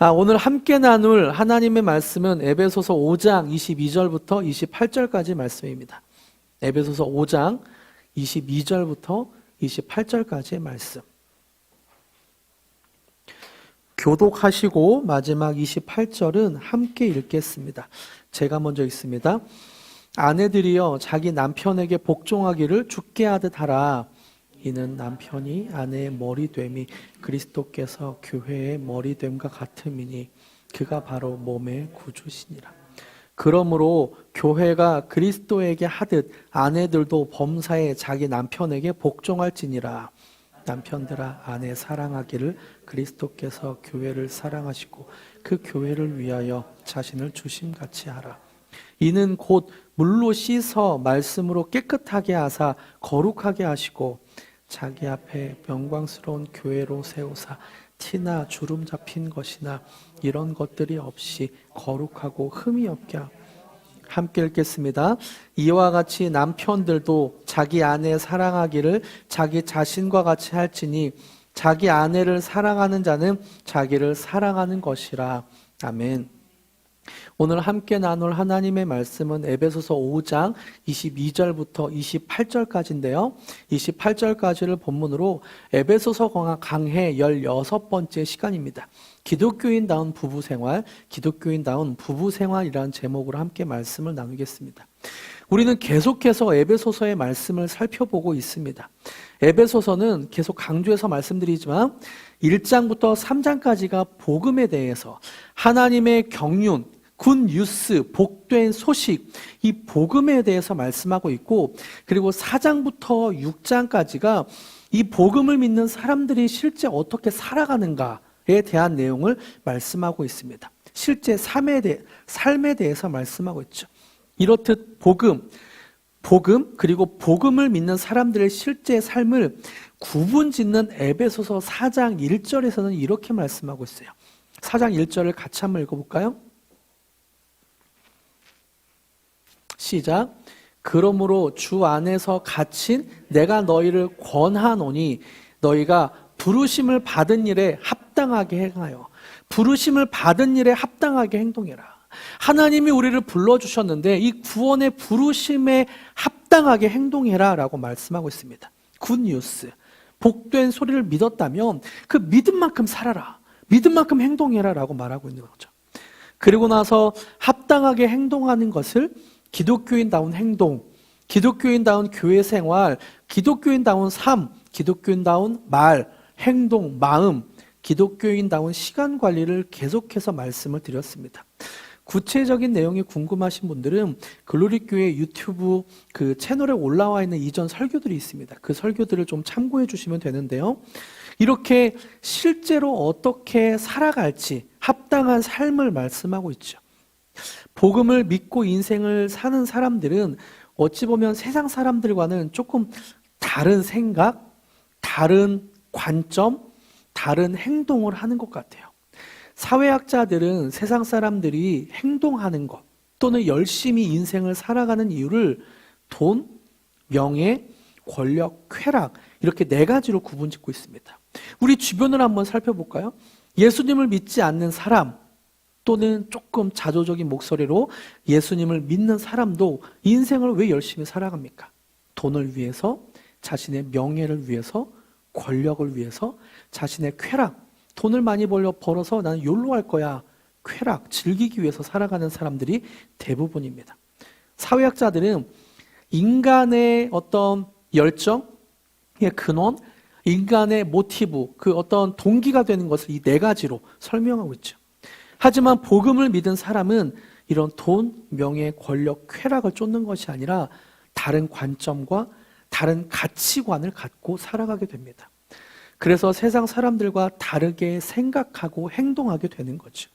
오늘 함께 나눌 하나님의 말씀은 에베소서 5장 22절부터 28절까지 말씀입니다. 에베소서 5장 22절부터 28절까지의 말씀. 교독하시고 마지막 28절은 함께 읽겠습니다. 제가 먼저 읽습니다. 아내들이여 자기 남편에게 복종하기를 주께 하듯 하라. 이는 남편이 아내의 머리됨이 그리스도께서 교회의 머리됨과 같음이니 그가 바로 몸의 구주시니라. 그러므로 교회가 그리스도에게 하듯 아내들도 범사에 자기 남편에게 복종할지니라. 남편들아 아내 사랑하기를 그리스도께서 교회를 사랑하시고 그 교회를 위하여 자신을 주심같이 하라. 이는 곧 물로 씻어 말씀으로 깨끗하게 하사 거룩하게 하시고 자기 앞에 영광스러운 교회로 세우사 티나 주름 잡힌 것이나 이런 것들이 없이 거룩하고 흠이 없게 하고. 함께 읽겠습니다. 이와 같이 남편들도 자기 아내 사랑하기를 자기 자신과 같이 할지니 자기 아내를 사랑하는 자는 자기를 사랑하는 것이라. 아멘. 오늘 함께 나눌 하나님의 말씀은 에베소서 5장 22절부터 28절까지인데요. 28절까지를 본문으로 에베소서 강해 16번째 시간입니다. 기독교인다운 부부생활, 기독교인다운 부부생활이라는 제목으로 함께 말씀을 나누겠습니다. 우리는 계속해서 에베소서의 말씀을 살펴보고 있습니다. 에베소서는 계속 강조해서 말씀드리지만 1장부터 3장까지가 복음에 대해서 하나님의 경륜, 굿 뉴스, 복된 소식, 이 복음에 대해서 말씀하고 있고, 그리고 4장부터 6장까지가 이 복음을 믿는 사람들이 실제 어떻게 살아가는가에 대한 내용을 말씀하고 있습니다. 실제 삶에 대해서 말씀하고 있죠. 이렇듯 복음 그리고 복음을 믿는 사람들의 실제 삶을 구분짓는 에베소서 4장 1절에서는 이렇게 말씀하고 있어요. 4장 1절을 같이 한번 읽어볼까요? 시작. 그러므로 주 안에서 갇힌 내가 너희를 권하노니 너희가 부르심을 받은 일에 합당하게 행하여 부르심을 받은 일에 합당하게 행동해라. 하나님이 우리를 불러주셨는데 이 구원의 부르심에 합당하게 행동해라 라고 말씀하고 있습니다. 굿뉴스, 복된 소리를 믿었다면 그 믿음만큼 살아라, 믿음만큼 행동해라 라고 말하고 있는 거죠. 그리고 나서 합당하게 행동하는 것을 기독교인다운 행동, 기독교인다운 교회 생활, 기독교인다운 삶, 기독교인다운 말, 행동, 마음, 기독교인다운 시간 관리를 계속해서 말씀을 드렸습니다. 구체적인 내용이 궁금하신 분들은 글로리교회 유튜브 그 채널에 올라와 있는 이전 설교들이 있습니다. 그 설교들을 좀 참고해 주시면 되는데요. 이렇게 실제로 어떻게 살아갈지 합당한 삶을 말씀하고 있죠. 복음을 믿고 인생을 사는 사람들은 어찌 보면 세상 사람들과는 조금 다른 생각, 다른 관점, 다른 행동을 하는 것 같아요. 사회학자들은 세상 사람들이 행동하는 것 또는 열심히 인생을 살아가는 이유를 돈, 명예, 권력, 쾌락 이렇게 네 가지로 구분짓고 있습니다. 우리 주변을 한번 살펴볼까요? 예수님을 믿지 않는 사람 또는 조금 자조적인 목소리로 예수님을 믿는 사람도 인생을 왜 열심히 살아갑니까? 돈을 위해서, 자신의 명예를 위해서, 권력을 위해서, 자신의 쾌락, 돈을 많이 벌어서 나는 욜로 할 거야, 쾌락, 즐기기 위해서 살아가는 사람들이 대부분입니다. 사회학자들은 인간의 어떤 열정의 근원, 인간의 모티브, 그 어떤 동기가 되는 것을 이 네 가지로 설명하고 있죠. 하지만 복음을 믿은 사람은 이런 돈, 명예, 권력, 쾌락을 쫓는 것이 아니라 다른 관점과 다른 가치관을 갖고 살아가게 됩니다. 그래서 세상 사람들과 다르게 생각하고 행동하게 되는 거죠.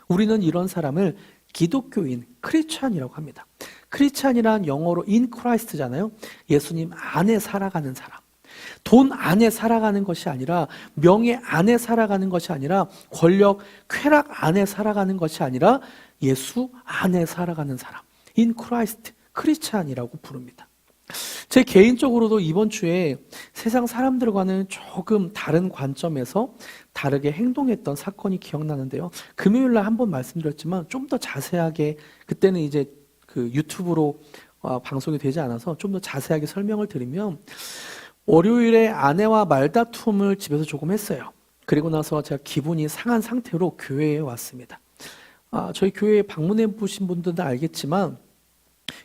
우리는 이런 사람을 기독교인, 크리스찬이라고 합니다. 크리스찬이란 영어로 in Christ잖아요. 예수님 안에 살아가는 사람. 돈 안에 살아가는 것이 아니라, 명예 안에 살아가는 것이 아니라, 권력, 쾌락 안에 살아가는 것이 아니라 예수 안에 살아가는 사람, in Christ, 크리스찬이라고 부릅니다. 제 개인적으로도 이번 주에 세상 사람들과는 조금 다른 관점에서 다르게 행동했던 사건이 기억나는데요. 금요일 날 한번 말씀드렸지만 좀 더 자세하게, 그때는 이제 그 유튜브로 방송이 되지 않아서 좀 더 자세하게 설명을 드리면, 월요일에 아내와 말다툼을 집에서 조금 했어요. 그리고 나서 제가 기분이 상한 상태로 교회에 왔습니다. 저희 교회에 방문해 보신 분들은 알겠지만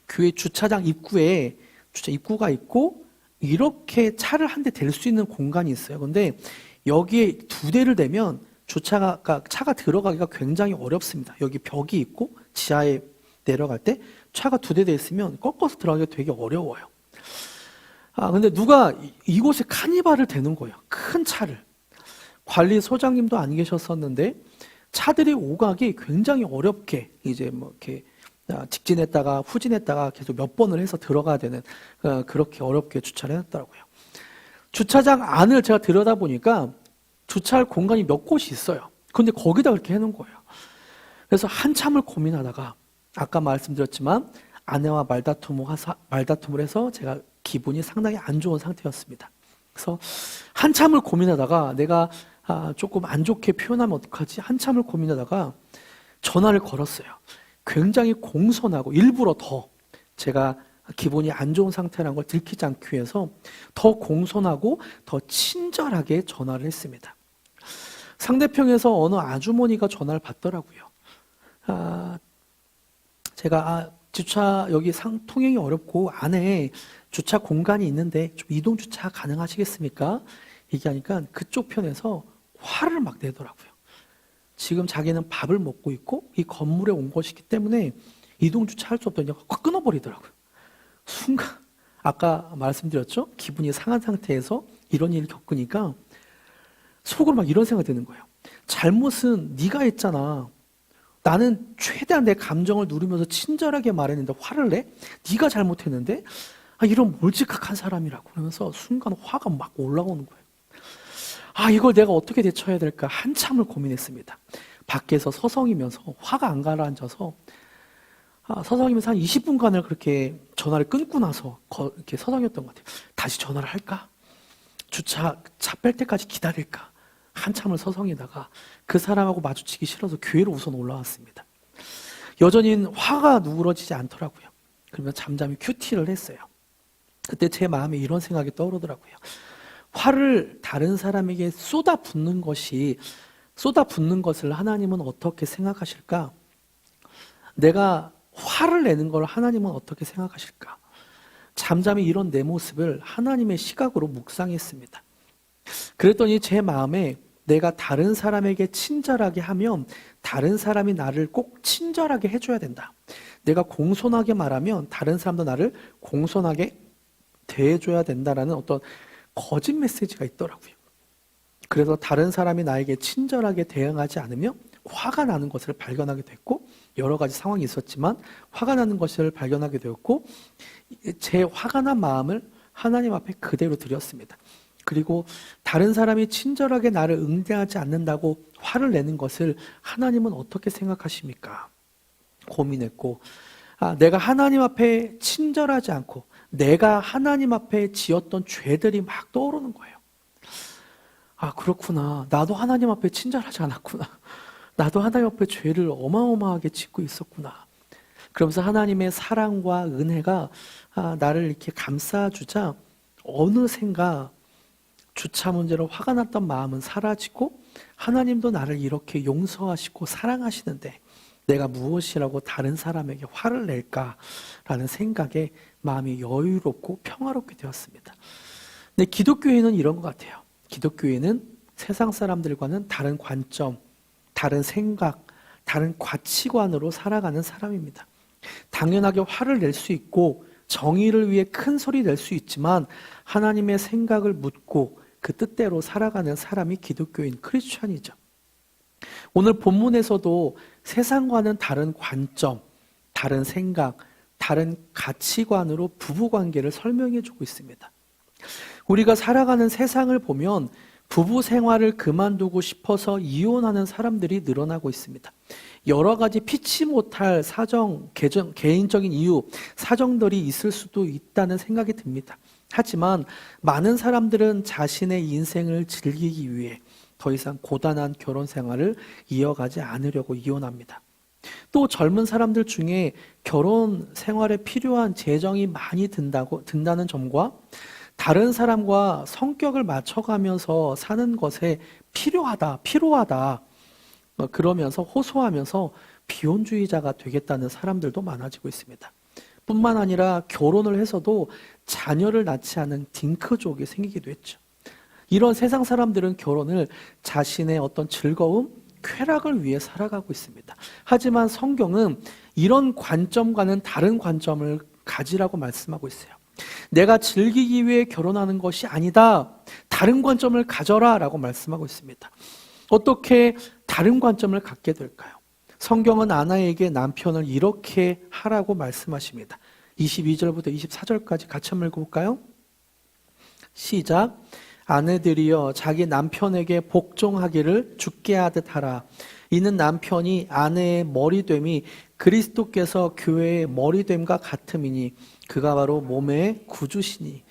교회 주차장 입구에 주차 입구가 있고 이렇게 차를 한 대 댈 수 있는 공간이 있어요. 근데 여기에 두 대를 대면 차가 들어가기가 굉장히 어렵습니다. 여기 벽이 있고 지하에 내려갈 때 차가 두 대 돼 있으면 꺾어서 들어가기가 되게 어려워요. 근데 누가 이곳에 카니발을 대는 거예요. 큰 차를. 관리소장님도 안 계셨었는데 차들이 오가기 굉장히 어렵게 이제 뭐 이렇게 직진했다가 후진했다가 계속 몇 번을 해서 들어가야 되는, 그렇게 어렵게 주차를 해놨더라고요. 주차장 안을 제가 들여다보니까 주차할 공간이 몇 곳이 있어요. 근데 거기다 그렇게 해놓은 거예요. 그래서 한참을 고민하다가 아까 말씀드렸지만 아내와 말다툼을 해서 제가 기분이 상당히 안 좋은 상태였습니다. 그래서 한참을 고민하다가 내가 조금 안 좋게 표현하면 어떡하지? 한참을 고민하다가 전화를 걸었어요. 굉장히 공손하고 일부러 더 제가 기분이 안 좋은 상태라는 걸 들키지 않기 위해서 더 공손하고 더 친절하게 전화를 했습니다. 상대편에서 어느 아주머니가 전화를 받더라고요. 제가 주차 여기 통행이 어렵고 안에 주차 공간이 있는데 좀 이동 주차 가능하시겠습니까? 얘기하니까 그쪽 편에서 화를 막 내더라고요. 지금 자기는 밥을 먹고 있고 이 건물에 온 것이기 때문에 이동 주차할 수 없다니까 확 끊어버리더라고요. 순간 아까 말씀드렸죠? 기분이 상한 상태에서 이런 일을 겪으니까 속으로 막 이런 생각이 드는 거예요. 잘못은 네가 했잖아. 나는 최대한 내 감정을 누르면서 친절하게 말했는데 화를 내? 네가 잘못했는데? 이런 몰직한 사람이라고. 그러면서 순간 화가 막 올라오는 거예요. 이걸 내가 어떻게 대처해야 될까 한참을 고민했습니다. 밖에서 서성이면서 화가 안 가라앉아서 서성이면서 한 20분간을 그렇게 전화를 끊고 나서 이렇게 서성였던 것 같아요. 다시 전화를 할까? 차 뺄 때까지 기다릴까? 한참을 서성이다가 그 사람하고 마주치기 싫어서 교회로 우선 올라왔습니다. 여전히 화가 누그러지지 않더라고요. 그러면 잠잠히 큐티를 했어요. 그때 제 마음에 이런 생각이 떠오르더라고요. 화를 다른 사람에게 쏟아붓는 것을 하나님은 어떻게 생각하실까? 내가 화를 내는 걸 하나님은 어떻게 생각하실까? 잠잠히 이런 내 모습을 하나님의 시각으로 묵상했습니다. 그랬더니 제 마음에 내가 다른 사람에게 친절하게 하면 다른 사람이 나를 꼭 친절하게 해줘야 된다. 내가 공손하게 말하면 다른 사람도 나를 공손하게 대해줘야 된다라는 어떤 거짓 메시지가 있더라고요. 그래서 다른 사람이 나에게 친절하게 대응하지 않으면 화가 나는 것을 발견하게 됐고, 여러 가지 상황이 있었지만 화가 나는 것을 발견하게 되었고, 제 화가 난 마음을 하나님 앞에 그대로 드렸습니다. 그리고 다른 사람이 친절하게 나를 응대하지 않는다고 화를 내는 것을 하나님은 어떻게 생각하십니까? 고민했고, 내가 하나님 앞에 친절하지 않고 내가 하나님 앞에 지었던 죄들이 막 떠오르는 거예요. 그렇구나. 나도 하나님 앞에 친절하지 않았구나. 나도 하나님 앞에 죄를 어마어마하게 짓고 있었구나. 그러면서 하나님의 사랑과 은혜가 나를 이렇게 감싸주자 어느샌가 주차 문제로 화가 났던 마음은 사라지고, 하나님도 나를 이렇게 용서하시고 사랑하시는데 내가 무엇이라고 다른 사람에게 화를 낼까라는 생각에 마음이 여유롭고 평화롭게 되었습니다. 근데 기독교인은 이런 것 같아요. 기독교인은 세상 사람들과는 다른 관점, 다른 생각, 다른 가치관으로 살아가는 사람입니다. 당연하게 화를 낼 수 있고 정의를 위해 큰 소리 낼 수 있지만 하나님의 생각을 묻고 그 뜻대로 살아가는 사람이 기독교인 크리스찬이죠. 오늘 본문에서도 세상과는 다른 관점, 다른 생각, 다른 가치관으로 부부관계를 설명해 주고 있습니다. 우리가 살아가는 세상을 보면 부부 생활을 그만두고 싶어서 이혼하는 사람들이 늘어나고 있습니다. 여러 가지 피치 못할 개인적인 이유, 사정들이 있을 수도 있다는 생각이 듭니다. 하지만 많은 사람들은 자신의 인생을 즐기기 위해 더 이상 고단한 결혼 생활을 이어가지 않으려고 이혼합니다. 또 젊은 사람들 중에 결혼 생활에 필요한 재정이 많이 든다는 점과 다른 사람과 성격을 맞춰가면서 사는 것에 필요하다 그러면서 호소하면서 비혼주의자가 되겠다는 사람들도 많아지고 있습니다. 뿐만 아니라 결혼을 해서도 자녀를 낳지 않은 딩크족이 생기기도 했죠. 이런 세상 사람들은 결혼을 자신의 어떤 즐거움, 쾌락을 위해 살아가고 있습니다. 하지만 성경은 이런 관점과는 다른 관점을 가지라고 말씀하고 있어요. 내가 즐기기 위해 결혼하는 것이 아니다. 다른 관점을 가져라 라고 말씀하고 있습니다. 어떻게 다른 관점을 갖게 될까요? 성경은 아내에게 남편을 이렇게 하라고 말씀하십니다. 22절부터 24절까지 같이 한번 읽어볼까요? 시작. 아내들이여 자기 남편에게 복종하기를 주께 하듯 하라. 이는 남편이 아내의 머리됨이 그리스도께서 교회의 머리됨과 같음이니 그가 바로 몸의 구주시니.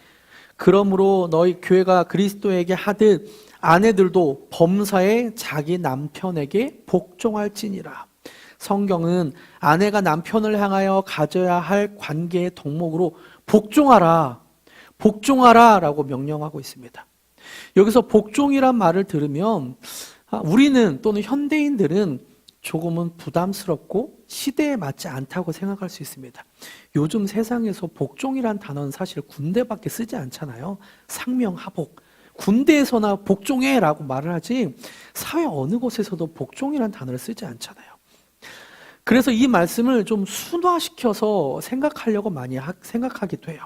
그러므로 너희 교회가 그리스도에게 하듯 아내들도 범사에 자기 남편에게 복종할지니라. 성경은 아내가 남편을 향하여 가져야 할 관계의 덕목으로 복종하라 라고 명령하고 있습니다. 여기서 복종이란 말을 들으면 우리는 또는 현대인들은 조금은 부담스럽고 시대에 맞지 않다고 생각할 수 있습니다. 요즘 세상에서 복종이란 단어는 사실 군대밖에 쓰지 않잖아요. 상명하복. 군대에서나 복종해라고 말을 하지 사회 어느 곳에서도 복종이란 단어를 쓰지 않잖아요. 그래서 이 말씀을 좀 순화시켜서 생각하려고 많이 생각하기도 해요.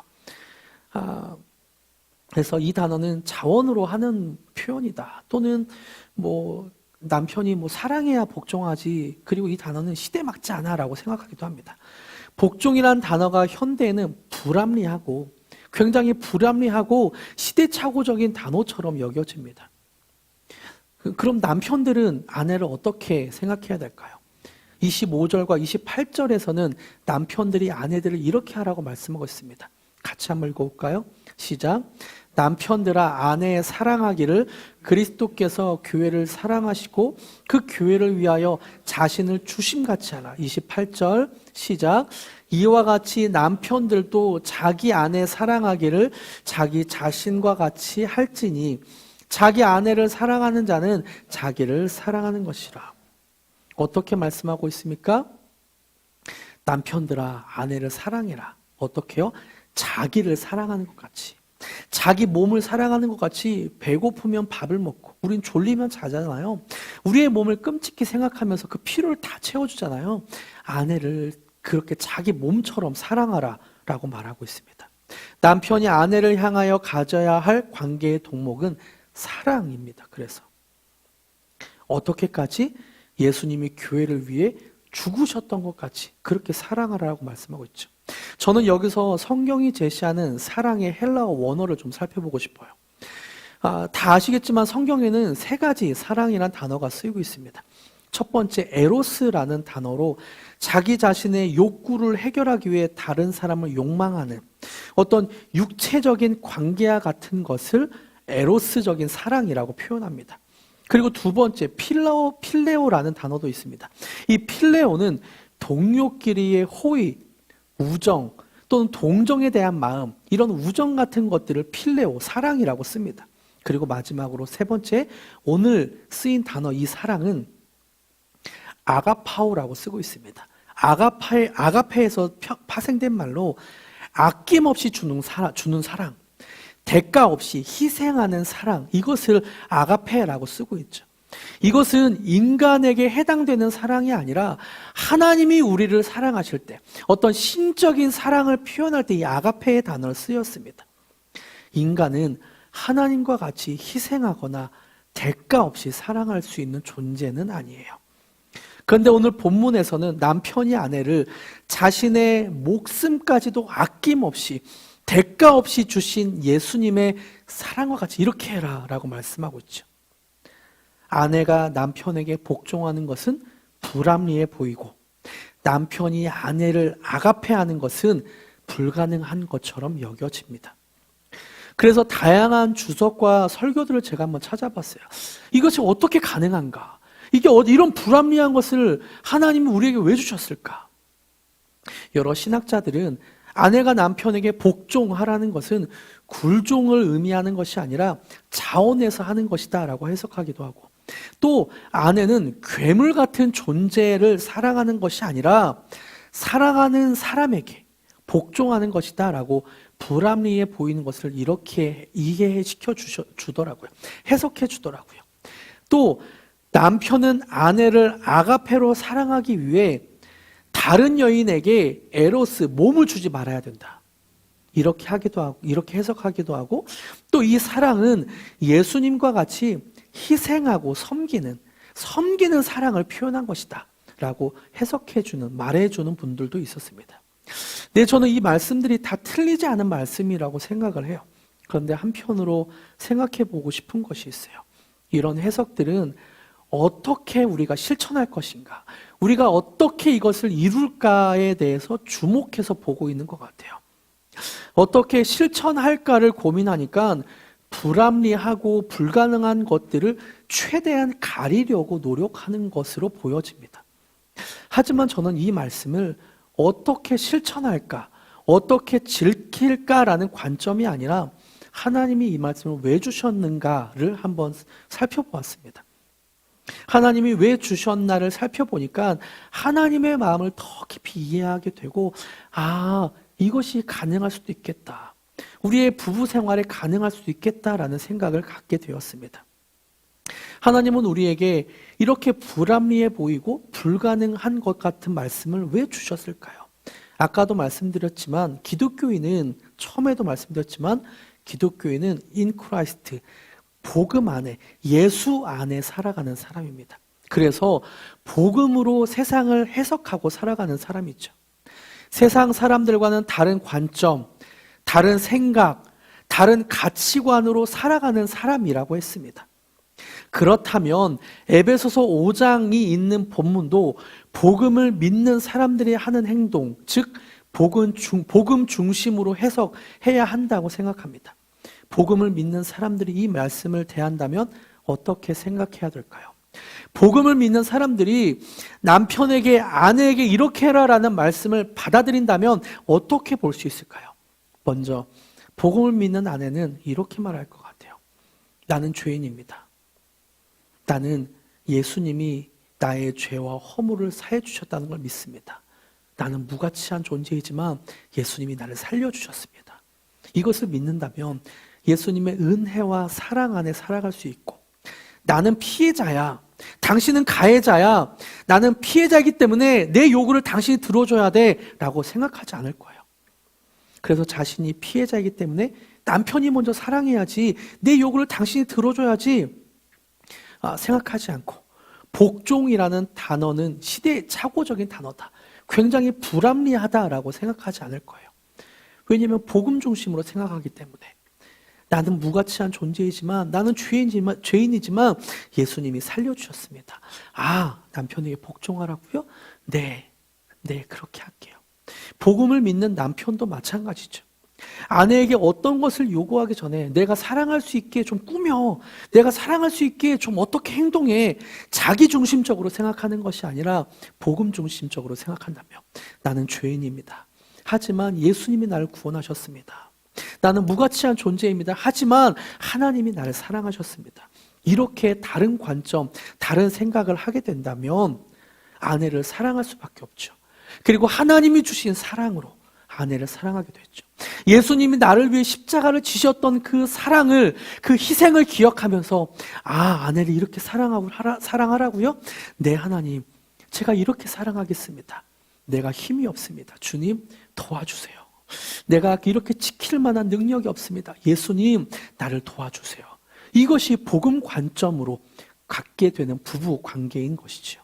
그래서 이 단어는 자원으로 하는 표현이다. 또는 남편이 사랑해야 복종하지. 그리고 이 단어는 시대에 맞지 않아라고 생각하기도 합니다. 복종이란 단어가 현대에는 불합리하고 굉장히 불합리하고 시대착오적인 단어처럼 여겨집니다. 그럼 남편들은 아내를 어떻게 생각해야 될까요? 25절과 28절에서는 남편들이 아내들을 이렇게 하라고 말씀하고 있습니다. 같이 한번 읽어볼까요? 시작. 남편들아 아내의 사랑하기를 그리스도께서 교회를 사랑하시고 그 교회를 위하여 자신을 주심같이 하라. 28절 시작. 이와 같이 남편들도 자기 아내 사랑하기를 자기 자신과 같이 할지니 자기 아내를 사랑하는 자는 자기를 사랑하는 것이라. 어떻게 말씀하고 있습니까? 남편들아 아내를 사랑해라. 어떻게요? 자기를 사랑하는 것 같이. 자기 몸을 사랑하는 것 같이 배고프면 밥을 먹고 우린 졸리면 자잖아요. 우리의 몸을 끔찍히 생각하면서 그 필요를 다 채워주잖아요. 아내를 그렇게 자기 몸처럼 사랑하라 라고 말하고 있습니다. 남편이 아내를 향하여 가져야 할 관계의 덕목은 사랑입니다. 그래서 어떻게까지? 예수님이 교회를 위해 죽으셨던 것 같이 그렇게 사랑하라고 말씀하고 있죠. 저는 여기서 성경이 제시하는 사랑의 헬라어 원어를 좀 살펴보고 싶어요. 다 아시겠지만 성경에는 세 가지 사랑이라는 단어가 쓰이고 있습니다. 첫 번째 에로스라는 단어로 자기 자신의 욕구를 해결하기 위해 다른 사람을 욕망하는 어떤 육체적인 관계와 같은 것을 에로스적인 사랑이라고 표현합니다. 그리고 두 번째 필레오라는 단어도 있습니다. 이 필레오는 동료끼리의 호의, 우정 또는 동정에 대한 마음, 이런 우정 같은 것들을 필레오, 사랑이라고 씁니다. 그리고 마지막으로 세 번째, 오늘 쓰인 단어 이 사랑은 아가파오라고 쓰고 있습니다. 아가페에서 파생된 말로 아낌없이 주는 사랑, 대가 없이 희생하는 사랑, 이것을 아가페라고 쓰고 있죠. 이것은 인간에게 해당되는 사랑이 아니라 하나님이 우리를 사랑하실 때 어떤 신적인 사랑을 표현할 때 이 아가페의 단어를 쓰였습니다. 인간은 하나님과 같이 희생하거나 대가 없이 사랑할 수 있는 존재는 아니에요. 그런데 오늘 본문에서는 남편이 아내를 자신의 목숨까지도 아낌없이 대가 없이 주신 예수님의 사랑과 같이 이렇게 해라 라고 말씀하고 있죠. 아내가 남편에게 복종하는 것은 불합리해 보이고 남편이 아내를 아가페하는 것은 불가능한 것처럼 여겨집니다. 그래서 다양한 주석과 설교들을 제가 한번 찾아봤어요. 이것이 어떻게 가능한가? 이게 이런 불합리한 것을 하나님은 우리에게 왜 주셨을까? 여러 신학자들은 아내가 남편에게 복종하라는 것은 굴종을 의미하는 것이 아니라 자원에서 하는 것이다 라고 해석하기도 하고, 또 아내는 괴물 같은 존재를 사랑하는 것이 아니라 사랑하는 사람에게 복종하는 것이다 라고 불합리해 보이는 것을 이렇게 이해시켜 주더라고요. 해석해 주더라고요. 또 남편은 아내를 아가페로 사랑하기 위해 다른 여인에게 에로스, 몸을 주지 말아야 된다. 이렇게 하기도 하고, 이렇게 해석하기도 하고, 또 이 사랑은 예수님과 같이 희생하고 섬기는 사랑을 표현한 것이다 라고 해석해주는, 말해주는 분들도 있었습니다. 네, 저는 이 말씀들이 다 틀리지 않은 말씀이라고 생각을 해요. 그런데 한편으로 생각해 보고 싶은 것이 있어요. 이런 해석들은 어떻게 우리가 실천할 것인가, 우리가 어떻게 이것을 이룰까에 대해서 주목해서 보고 있는 것 같아요. 어떻게 실천할까를 고민하니까 불합리하고 불가능한 것들을 최대한 가리려고 노력하는 것으로 보여집니다. 하지만 저는 이 말씀을 어떻게 실천할까, 어떻게 지킬까라는 관점이 아니라 하나님이 이 말씀을 왜 주셨는가를 한번 살펴보았습니다. 하나님이 왜 주셨나를 살펴보니까 하나님의 마음을 더 깊이 이해하게 되고, 이것이 가능할 수도 있겠다, 우리의 부부 생활에 가능할 수도 있겠다라는 생각을 갖게 되었습니다. 하나님은 우리에게 이렇게 불합리해 보이고 불가능한 것 같은 말씀을 왜 주셨을까요? 아까도 말씀드렸지만 처음에도 말씀드렸지만 기독교인은 in Christ, 복음 안에, 예수 안에 살아가는 사람입니다. 그래서 복음으로 세상을 해석하고 살아가는 사람이죠. 세상 사람들과는 다른 관점, 다른 생각, 다른 가치관으로 살아가는 사람이라고 했습니다. 그렇다면 에베소서 5장이 있는 본문도 복음을 믿는 사람들이 하는 행동, 즉 복음 중심으로 해석해야 한다고 생각합니다. 복음을 믿는 사람들이 이 말씀을 대한다면 어떻게 생각해야 될까요? 복음을 믿는 사람들이 남편에게, 아내에게 이렇게 해라라는 말씀을 받아들인다면 어떻게 볼 수 있을까요? 먼저 복음을 믿는 아내는 이렇게 말할 것 같아요. 나는 죄인입니다. 나는 예수님이 나의 죄와 허물을 사해 주셨다는 걸 믿습니다. 나는 무가치한 존재이지만 예수님이 나를 살려주셨습니다. 이것을 믿는다면 예수님의 은혜와 사랑 안에 살아갈 수 있고, 나는 피해자야, 당신은 가해자야, 나는 피해자이기 때문에 내 요구를 당신이 들어줘야 돼 라고 생각하지 않을 거예요. 그래서 자신이 피해자이기 때문에 남편이 먼저 사랑해야지, 내 요구를 당신이 들어줘야지 생각하지 않고, 복종이라는 단어는 시대의 착오적인 단어다, 굉장히 불합리하다라고 생각하지 않을 거예요. 왜냐하면 복음 중심으로 생각하기 때문에 나는 무가치한 존재이지만, 나는 죄인이지만 예수님이 살려주셨습니다. 남편에게 복종하라고요? 네, 그렇게 할게요. 복음을 믿는 남편도 마찬가지죠. 아내에게 어떤 것을 요구하기 전에 내가 사랑할 수 있게 좀 꾸며, 내가 사랑할 수 있게 좀 어떻게 행동해, 자기 중심적으로 생각하는 것이 아니라 복음 중심적으로 생각한다면, 나는 죄인입니다. 하지만 예수님이 나를 구원하셨습니다. 나는 무가치한 존재입니다. 하지만 하나님이 나를 사랑하셨습니다. 이렇게 다른 관점, 다른 생각을 하게 된다면 아내를 사랑할 수밖에 없죠. 그리고 하나님이 주신 사랑으로 아내를 사랑하게 됐죠. 예수님이 나를 위해 십자가를 지셨던 그 사랑을, 그 희생을 기억하면서 아내를 이렇게 사랑하라고요? 네, 하나님, 제가 이렇게 사랑하겠습니다. 내가 힘이 없습니다. 주님, 도와주세요. 내가 이렇게 지킬 만한 능력이 없습니다. 예수님, 나를 도와주세요. 이것이 복음 관점으로 갖게 되는 부부 관계인 것이죠.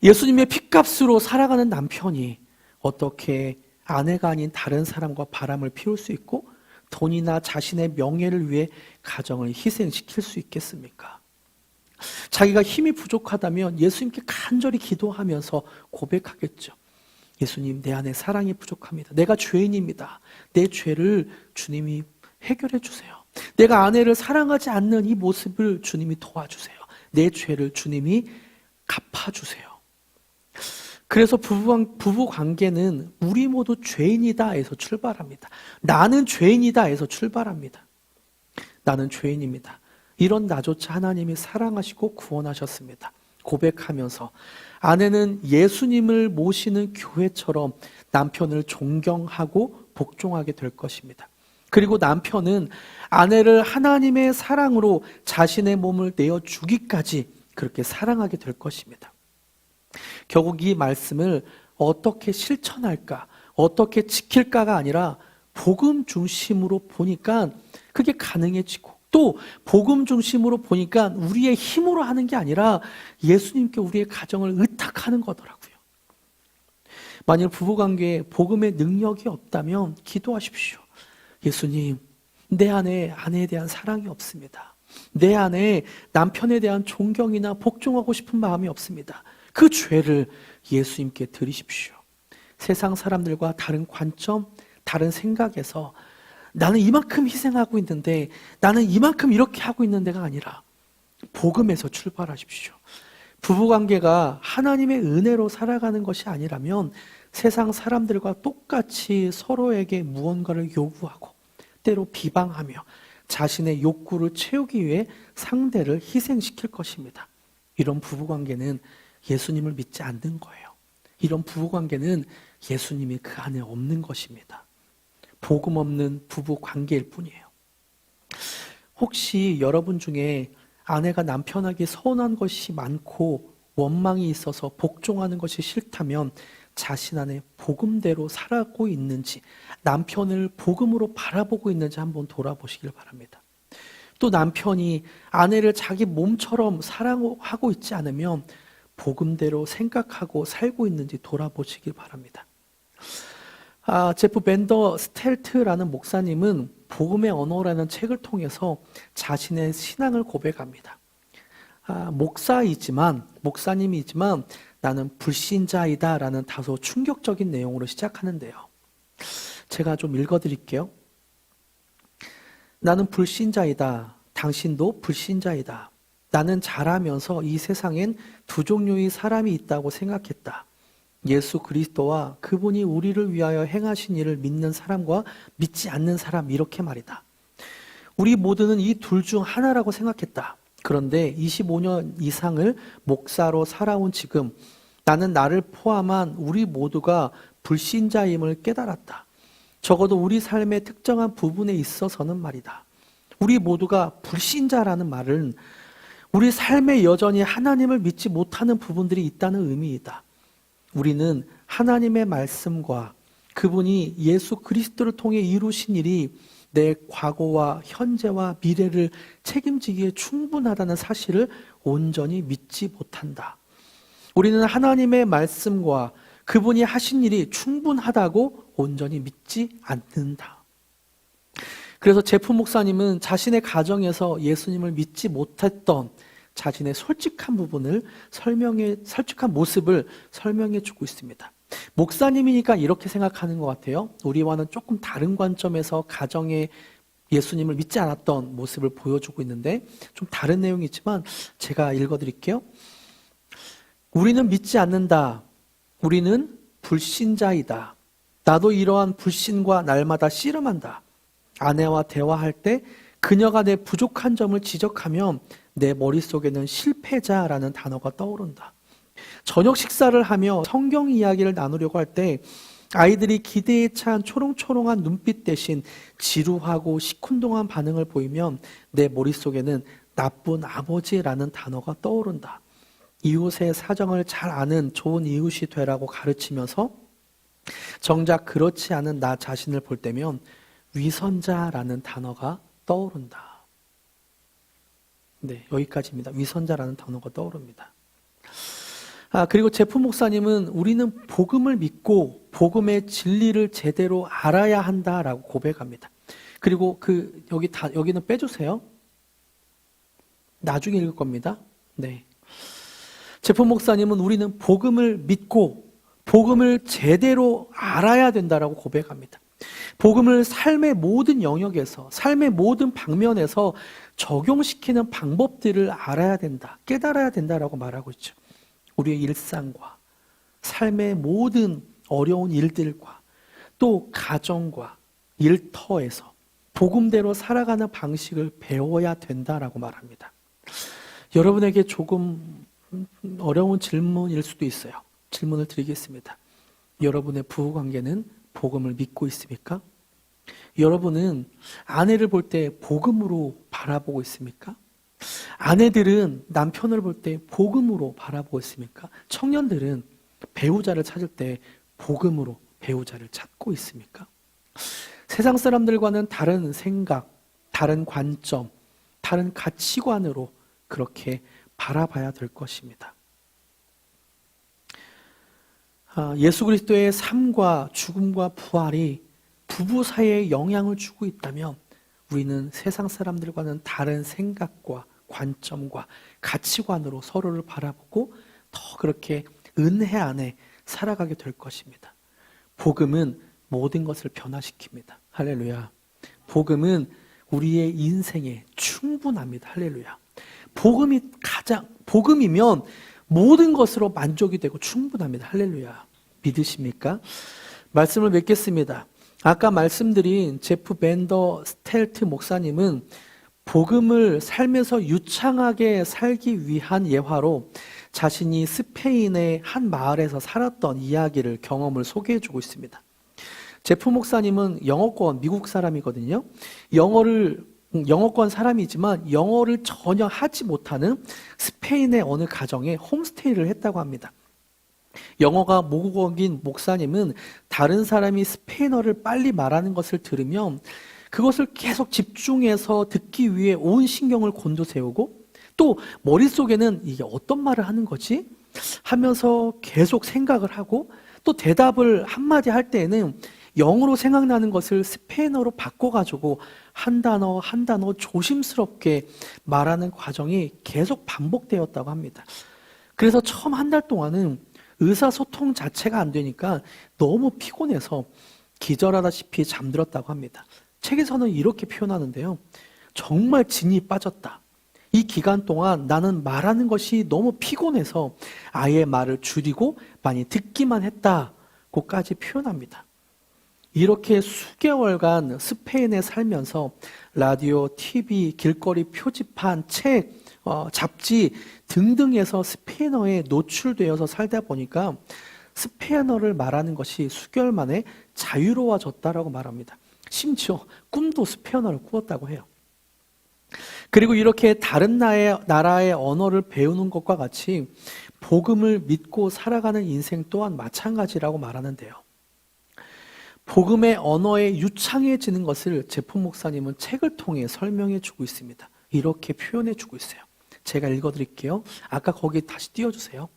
예수님의 핏값으로 살아가는 남편이 어떻게 아내가 아닌 다른 사람과 바람을 피울 수 있고 돈이나 자신의 명예를 위해 가정을 희생시킬 수 있겠습니까? 자기가 힘이 부족하다면 예수님께 간절히 기도하면서 고백하겠죠. 예수님, 내 안에 사랑이 부족합니다. 내가 죄인입니다. 내 죄를 주님이 해결해 주세요. 내가 아내를 사랑하지 않는 이 모습을 주님이 도와주세요. 내 죄를 주님이 갚아주세요. 그래서 부부 관계는 우리 모두 죄인이다에서 출발합니다. 나는 죄인이다에서 출발합니다. 나는 죄인입니다. 이런 나조차 하나님이 사랑하시고 구원하셨습니다. 고백하면서 아내는 예수님을 모시는 교회처럼 남편을 존경하고 복종하게 될 것입니다. 그리고 남편은 아내를 하나님의 사랑으로 자신의 몸을 내어주기까지 그렇게 사랑하게 될 것입니다. 결국 이 말씀을 어떻게 실천할까, 어떻게 지킬까가 아니라 복음 중심으로 보니까 그게 가능해지고, 또 복음 중심으로 보니까 우리의 힘으로 하는 게 아니라 예수님께 우리의 가정을 의탁하는 거더라고요. 만일 부부관계에 복음의 능력이 없다면 기도하십시오. 예수님, 내 안에 아내에 대한 사랑이 없습니다. 내 안에 남편에 대한 존경이나 복종하고 싶은 마음이 없습니다. 그 죄를 예수님께 드리십시오. 세상 사람들과 다른 관점, 다른 생각에서 나는 이만큼 희생하고 있는데, 나는 이만큼 이렇게 하고 있는데가 아니라 복음에서 출발하십시오. 부부관계가 하나님의 은혜로 살아가는 것이 아니라면 세상 사람들과 똑같이 서로에게 무언가를 요구하고 때로 비방하며 자신의 욕구를 채우기 위해 상대를 희생시킬 것입니다. 이런 부부관계는 예수님을 믿지 않는 거예요. 이런 부부관계는 예수님이 그 안에 없는 것입니다. 복음 없는 부부관계일 뿐이에요. 혹시 여러분 중에 아내가 남편에게 서운한 것이 많고 원망이 있어서 복종하는 것이 싫다면 자신 안에 복음대로 살아가고 있는지, 남편을 복음으로 바라보고 있는지 한번 돌아보시길 바랍니다. 또 남편이 아내를 자기 몸처럼 사랑하고 있지 않으면 복음대로 생각하고 살고 있는지 돌아보시길 바랍니다. 제프 벤더 스텔트라는 목사님은 복음의 언어라는 책을 통해서 자신의 신앙을 고백합니다. 목사님이지만 나는 불신자이다 라는 다소 충격적인 내용으로 시작하는데요. 제가 좀 읽어드릴게요. 나는 불신자이다. 당신도 불신자이다. 나는 자라면서 이 세상엔 두 종류의 사람이 있다고 생각했다. 예수 그리스도와 그분이 우리를 위하여 행하신 일을 믿는 사람과 믿지 않는 사람, 이렇게 말이다. 우리 모두는 이 둘 중 하나라고 생각했다. 그런데 25년 이상을 목사로 살아온 지금 나는 나를 포함한 우리 모두가 불신자임을 깨달았다. 적어도 우리 삶의 특정한 부분에 있어서는 말이다. 우리 모두가 불신자라는 말은 우리 삶에 여전히 하나님을 믿지 못하는 부분들이 있다는 의미이다. 우리는 하나님의 말씀과 그분이 예수 그리스도를 통해 이루신 일이 내 과거와 현재와 미래를 책임지기에 충분하다는 사실을 온전히 믿지 못한다. 우리는 하나님의 말씀과 그분이 하신 일이 충분하다고 온전히 믿지 않는다. 그래서 제프 목사님은 자신의 가정에서 예수님을 믿지 못했던 자신의 솔직한 부분을 솔직한 모습을 설명해 주고 있습니다. 목사님이니까 이렇게 생각하는 것 같아요. 우리와는 조금 다른 관점에서 가정에 예수님을 믿지 않았던 모습을 보여주고 있는데 좀 다른 내용이지만 제가 읽어드릴게요. 우리는 믿지 않는다. 우리는 불신자이다. 나도 이러한 불신과 날마다 씨름한다. 아내와 대화할 때 그녀가 내 부족한 점을 지적하면 내 머릿속에는 실패자라는 단어가 떠오른다. 저녁 식사를 하며 성경 이야기를 나누려고 할 때 아이들이 기대에 찬 초롱초롱한 눈빛 대신 지루하고 시큰둥한 반응을 보이면 내 머릿속에는 나쁜 아버지라는 단어가 떠오른다. 이웃의 사정을 잘 아는 좋은 이웃이 되라고 가르치면서 정작 그렇지 않은 나 자신을 볼 때면 위선자라는 단어가 떠오른다. 네, 여기까지입니다. 위선자라는 단어가 떠오릅니다. 그리고 제프 목사님은 우리는 복음을 믿고 복음의 진리를 제대로 알아야 한다라고 고백합니다. 그리고 여기는 빼주세요. 나중에 읽을 겁니다. 네. 제프 목사님은 우리는 복음을 믿고 복음을 제대로 알아야 된다라고 고백합니다. 복음을 삶의 모든 영역에서, 삶의 모든 방면에서 적용시키는 방법들을 알아야 된다, 깨달아야 된다라고 말하고 있죠. 우리의 일상과 삶의 모든 어려운 일들과 또 가정과 일터에서 복음대로 살아가는 방식을 배워야 된다라고 말합니다. 여러분에게 조금 어려운 질문일 수도 있어요. 질문을 드리겠습니다. 여러분의 부부관계는 복음을 믿고 있습니까? 여러분은 아내를 볼 때 복음으로 바라보고 있습니까? 아내들은 남편을 볼 때 복음으로 바라보고 있습니까? 청년들은 배우자를 찾을 때 복음으로 배우자를 찾고 있습니까? 세상 사람들과는 다른 생각, 다른 관점, 다른 가치관으로 그렇게 바라봐야 될 것입니다. 예수 그리스도의 삶과 죽음과 부활이 부부 사이에 영향을 주고 있다면 우리는 세상 사람들과는 다른 생각과 관점과 가치관으로 서로를 바라보고 더 그렇게 은혜 안에 살아가게 될 것입니다. 복음은 모든 것을 변화시킵니다. 할렐루야. 복음은 우리의 인생에 충분합니다. 할렐루야. 복음이면 모든 것으로 만족이 되고 충분합니다. 할렐루야. 믿으십니까? 말씀을 맺겠습니다. 아까 말씀드린 제프 벤더 스텔트 목사님은 복음을 삶에서 유창하게 살기 위한 예화로 자신이 스페인의 한 마을에서 살았던 이야기를, 경험을 소개해주고 있습니다. 제프 목사님은 영어권, 미국 사람이거든요. 영어권 사람이지만 영어를 전혀 하지 못하는 스페인의 어느 가정에 홈스테이를 했다고 합니다. 영어가 모국어인 목사님은 다른 사람이 스페인어를 빨리 말하는 것을 들으면 그것을 계속 집중해서 듣기 위해 온 신경을 곤두세우고 또 머릿속에는 이게 어떤 말을 하는 거지? 하면서 계속 생각을 하고 또 대답을 한마디 할 때에는 영어로 생각나는 것을 스페인어로 바꿔가지고 한 단어 한 단어 조심스럽게 말하는 과정이 계속 반복되었다고 합니다. 그래서 처음 한 달 동안은 의사소통 자체가 안 되니까 너무 피곤해서 기절하다시피 잠들었다고 합니다. 책에서는 이렇게 표현하는데요. 정말 진이 빠졌다. 이 기간 동안 나는 말하는 것이 너무 피곤해서 아예 말을 줄이고 많이 듣기만 했다고까지 표현합니다. 이렇게 수개월간 스페인에 살면서 라디오, TV, 길거리 표지판, 책, 잡지 등등에서 스페인어에 노출되어서 살다 보니까 스페인어를 말하는 것이 수개월 만에 자유로워졌다라고 말합니다. 심지어 꿈도 스페인어를 꾸었다고 해요. 그리고 이렇게 다른 나라의 언어를 배우는 것과 같이 복음을 믿고 살아가는 인생 또한 마찬가지라고 말하는데요. 복음의 언어에 유창해지는 것을 제프 목사님은 책을 통해 설명해 주고 있습니다. 이렇게 표현해 주고 있어요. 제가 읽어드릴게요. 아까 거기 다시 띄워주세요.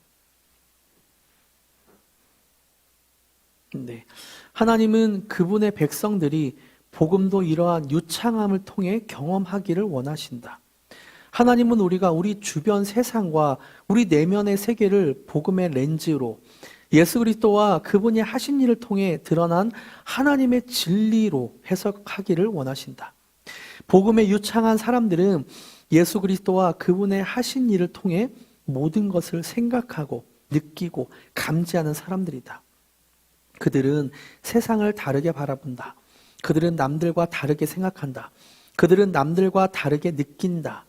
네, 하나님은 그분의 백성들이 복음도 이러한 유창함을 통해 경험하기를 원하신다. 하나님은 우리가 우리 주변 세상과 우리 내면의 세계를 복음의 렌즈로 예수 그리스도와 그분이 하신 일을 통해 드러난 하나님의 진리로 해석하기를 원하신다. 복음에 유창한 사람들은 예수 그리스도와 그분의 하신 일을 통해 모든 것을 생각하고 느끼고 감지하는 사람들이다. 그들은 세상을 다르게 바라본다. 그들은 남들과 다르게 생각한다. 그들은 남들과 다르게 느낀다.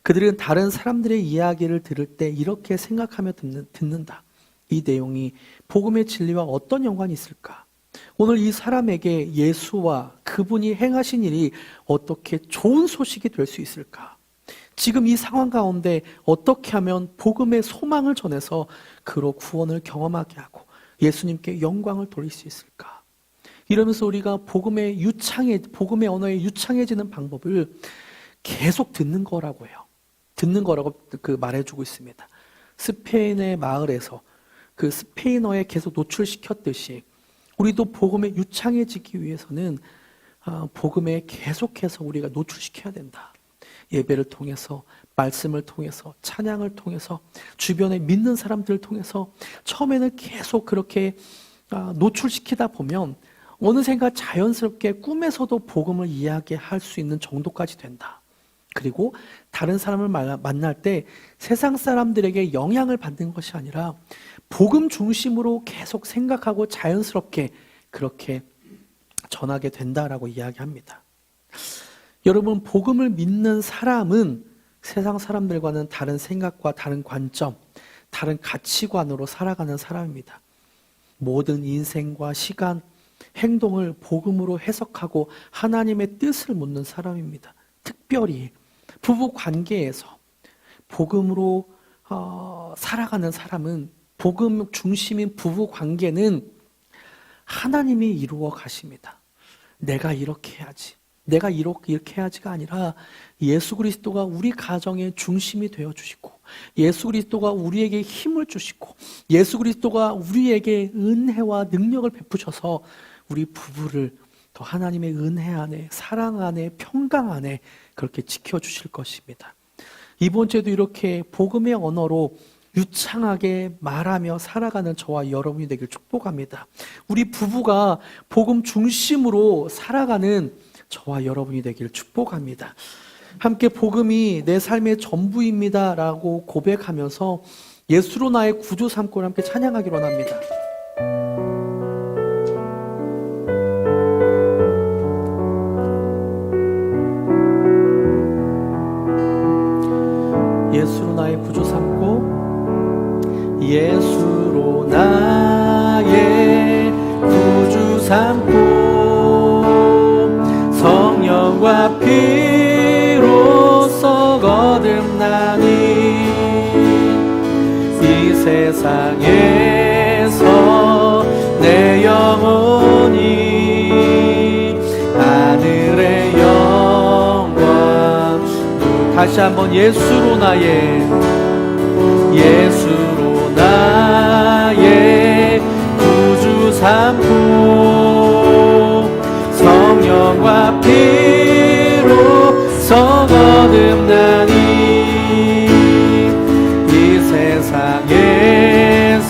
그들은 다른 사람들의 이야기를 들을 때 이렇게 생각하며 듣는다. 이 내용이 복음의 진리와 어떤 연관이 있을까? 오늘 이 사람에게 예수와 그분이 행하신 일이 어떻게 좋은 소식이 될 수 있을까? 지금 이 상황 가운데 어떻게 하면 복음의 소망을 전해서 그로 구원을 경험하게 하고 예수님께 영광을 돌릴 수 있을까? 이러면서 우리가 복음의 언어에 유창해지는 방법을 계속 듣는 거라고 해요. 듣는 거라고 말해주고 있습니다. 스페인의 마을에서 그 스페인어에 계속 노출시켰듯이 우리도 복음에 유창해지기 위해서는 복음에 계속해서 우리가 노출시켜야 된다. 예배를 통해서, 말씀을 통해서, 찬양을 통해서, 주변에 믿는 사람들을 통해서 처음에는 계속 그렇게 노출시키다 보면 어느샌가 자연스럽게 꿈에서도 복음을 이야기할 수 있는 정도까지 된다. 그리고 다른 사람을 만날 때 세상 사람들에게 영향을 받는 것이 아니라 복음 중심으로 계속 생각하고 자연스럽게 그렇게 전하게 된다라고 이야기합니다. 여러분, 복음을 믿는 사람은 세상 사람들과는 다른 생각과 다른 관점, 다른 가치관으로 살아가는 사람입니다. 모든 인생과 시간, 행동을 복음으로 해석하고 하나님의 뜻을 묻는 사람입니다. 특별히 부부 관계에서 복음으로 살아가는 사람은, 복음 중심인 부부 관계는 하나님이 이루어 가십니다. 내가 이렇게 해야지, 내가 이렇게 해야지가 아니라 예수 그리스도가 우리 가정의 중심이 되어주시고, 예수 그리스도가 우리에게 힘을 주시고, 예수 그리스도가 우리에게 은혜와 능력을 베푸셔서 우리 부부를 더 하나님의 은혜 안에, 사랑 안에, 평강 안에 그렇게 지켜주실 것입니다. 이번 주에도 이렇게 복음의 언어로 유창하게 말하며 살아가는 저와 여러분이 되길 축복합니다. 우리 부부가 복음 중심으로 살아가는 저와 여러분이 되길 축복합니다. 함께 복음이 내 삶의 전부입니다 라고 고백하면서 예수로 나의 구주 삼고를 함께 찬양하기로 합니다. 예수로 나의 구주 삼고, 예수로 나의 구주 삼고, 성령과 피로써 거듭나니 이 세상에서 내 영혼이 하늘의 영광. 다시 한번 예수로 나의 구주 삼고, 성령과 피로써 거듭나니 이 세상에서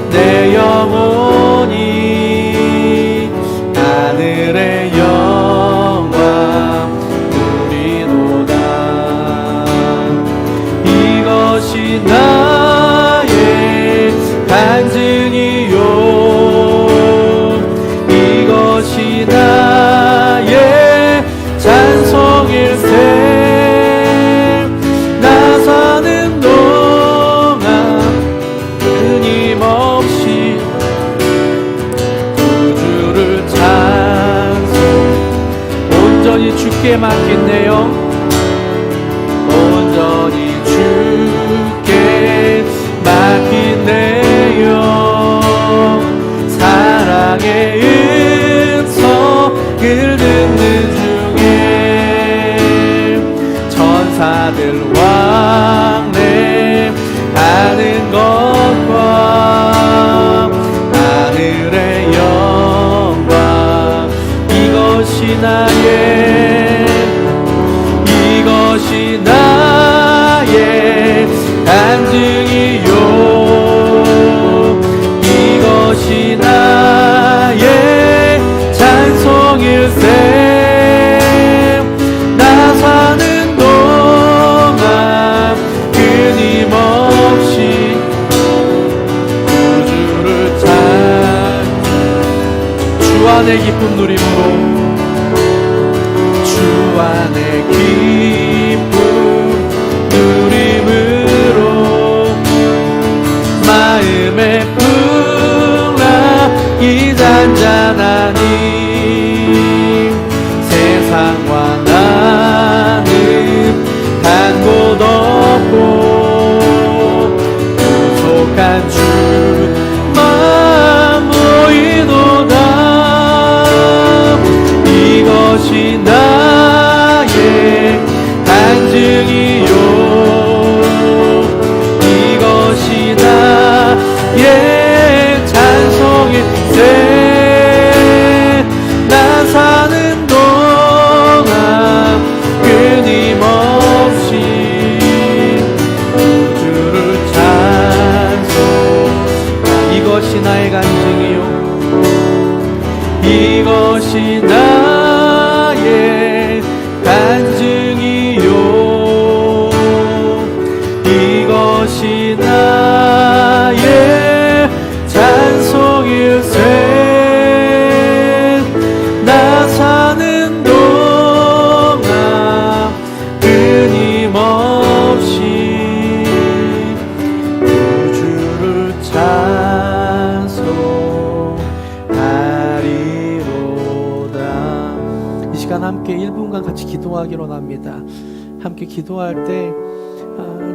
내 영혼이 하늘의 영광 누리도다. 이것이 나의 간증이요, 이것이 나의 찬송일세. 나 사는 동안 끊임없이 구주를 찬송, 온전히 주께 맡긴네요. 온전히 주께 맡긴네요. 사랑의 음성을 듣는 중에 천사들 왕래하는 것과 하늘의 영광, 이것이 나의 간증이요, 이것이 나의 찬송일세. 나 사는 동안 끊임없이 구주를 주 안의 기쁨 누림으로, 주 안의 기쁨 누림으로 마음의 풍랑이 잔잔하니 세상과 나는 한 곳 없고 구속한 주만 보이도다. 이것이 나의 간증이요, 예 찬송일세. 나 사는 동안 끊임없이 주를 찬송. 이것이 나의 간증이요, 이것이 나의 간증이요, 이것이 나의 찬송일세. 나 사는 동안 끊임없이 주를 찬송하리로다. 이 시간 함께 1분간 같이 기도하기로 합니다. 함께 기도할 때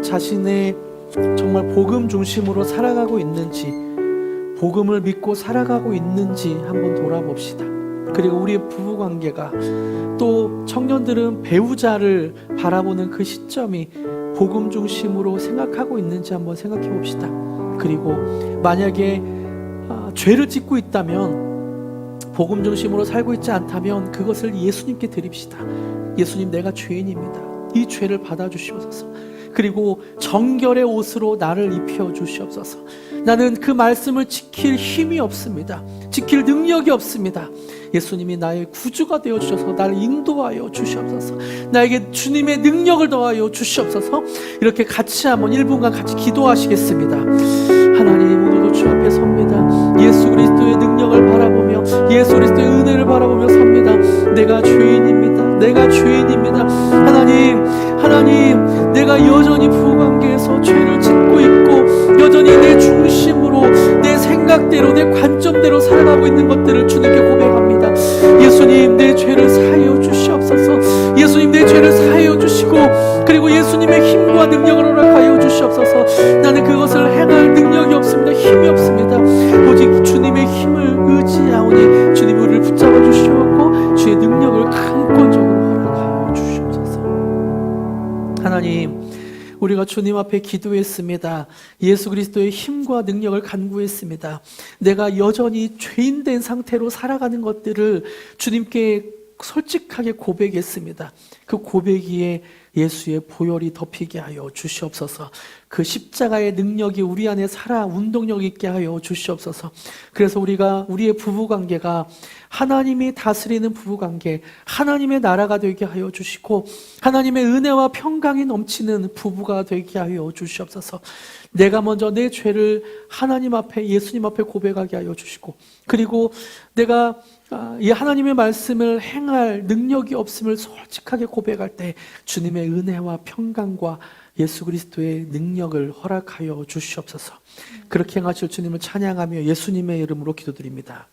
자신의 정말 복음 중심으로 살아가고 있는지, 복음을 믿고 살아가고 있는지 한번 돌아봅시다. 그리고 우리의 부부관계가, 또 청년들은 배우자를 바라보는 그 시점이 복음 중심으로 생각하고 있는지 한번 생각해 봅시다. 그리고 만약에 죄를 짓고 있다면, 복음 중심으로 살고 있지 않다면 그것을 예수님께 드립시다. 예수님, 내가 죄인입니다. 이 죄를 받아주시옵소서. 그리고 정결의 옷으로 나를 입혀주시옵소서. 나는 그 말씀을 지킬 힘이 없습니다. 지킬 능력이 없습니다. 예수님이 나의 구주가 되어주셔서 나를 인도하여 주시옵소서. 나에게 주님의 능력을 더하여 주시옵소서. 이렇게 같이 한번 1분간 같이 기도하시겠습니다. 하나님, 오늘도 주 앞에 섭니다. 예수 그리스도의 능력을 바라보며, 예수 그리스도의 은혜를 바라보며 섭니다. 내가 죄인입니다. 내가 죄인입니다. 하나님, 내가 여전히 부부관계에서 죄를 짓고 있고, 여전히 내 중심으로, 내 생각대로, 내 관점대로 살아가고 있는 것들을 주님께 고백합니다. 예수님, 내 죄를 사하여 주시옵소서. 예수님, 내 죄를 사하여 주시고, 그리고 예수님의 힘과 능력을 허락하여 주시옵소서. 나는 그것을 행할 능력이 없습니다. 힘이 없습니다. 오직 주님의 힘을 의지하오니 주님 우리를 붙잡아 주시옵고 주의 능력을 강권적으로 허락하여 주시옵소서. 하나님, 우리가 주님 앞에 기도했습니다. 예수 그리스도의 힘과 능력을 간구했습니다. 내가 여전히 죄인된 상태로 살아가는 것들을 주님께 솔직하게 고백했습니다. 그 고백이에 예수의 보혈이 덮이게 하여 주시옵소서. 그 십자가의 능력이 우리 안에 살아 운동력 있게 하여 주시옵소서. 그래서 우리의 부부관계가 하나님이 다스리는 부부관계, 하나님의 나라가 되게 하여 주시고, 하나님의 은혜와 평강이 넘치는 부부가 되게 하여 주시옵소서. 내가 먼저 내 죄를 하나님 앞에, 예수님 앞에 고백하게 하여 주시고, 그리고 내가 이 하나님의 말씀을 행할 능력이 없음을 솔직하게 고백할 때 주님의 은혜와 평강과 예수 그리스도의 능력을 허락하여 주시옵소서. 그렇게 행하실 주님을 찬양하며 예수님의 이름으로 기도드립니다.